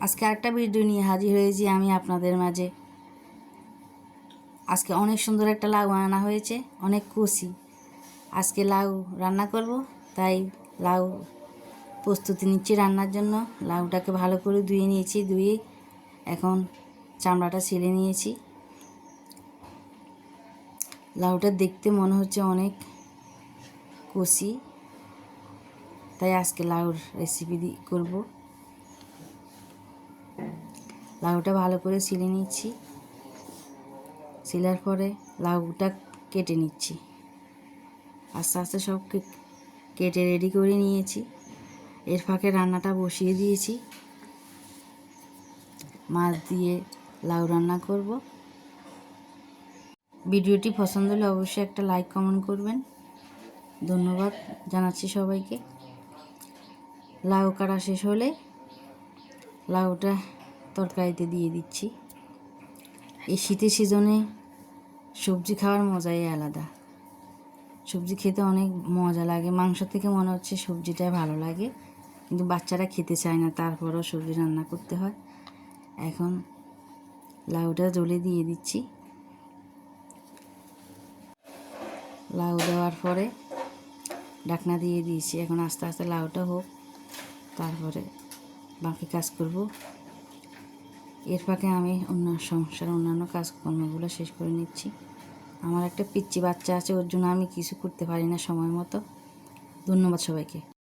আজকে আরেকটা ভিডিও নিয়ে হাজির হয়েছি আমি আপনাদের মাঝে। আজকে অনেক সুন্দর একটা লাউ আনা হয়েছে, অনেক কচি। আজকে লাউ রান্না করব, তাই লাউ প্রস্তুতি নিচ্ছি রান্নার জন্য। লাউটাকে ভালো করে ধুয়ে নিয়েছি, ধুয়ে এখন চামড়াটা ছিলে নিয়েছি। লাউটা দেখতে মনে হচ্ছে অনেক কচি, তাই আজকে লাউর রেসিপি করব। লাউটা ভালো করে ছিলে নিচ্ছি, ছিলার পরে লাউটা কেটে নিচ্ছি। আস্তে আস্তে সব কেটে রেডি করে নিয়েছি। এর ফাঁকে রান্নাটা বসিয়ে দিয়েছি, মাছ দিয়ে লাউ রান্না করব। ভিডিওটি পছন্দ হলে অবশ্যই একটা লাইক কমেন্ট করবেন। ধন্যবাদ জানাচ্ছি সবাইকে। লাউ কাটা শেষ হলে লাউটা তরকারিতে দিয়ে দিচ্ছি। এই শীতের সিজনে সবজি খাওয়ার মজাই আলাদা। সবজি খেতে অনেক মজা লাগে, মাংস থেকে মনে হচ্ছে সবজিটাই ভালো লাগে, কিন্তু বাচ্চারা খেতে চায় না, তারপরও সবজি রান্না করতে হয়। এখন লাউটা জ্বলে দিয়ে দিচ্ছি। লাউ দেওয়ার পরে ঢাকনা দিয়ে দিয়েছি। এখন আস্তে আস্তে লাউটা হোক, তারপরে বাকি কাজ করব। এর ফাঁকে আমি অন্যান্য কাজকর্মগুলো শেষ করে নিচ্ছি। আমার একটা পিচ্চি বাচ্চা আছে, ওর জন্য আমি কিছু করতে পারি না সময় মতো। ধন্যবাদ সবাইকে।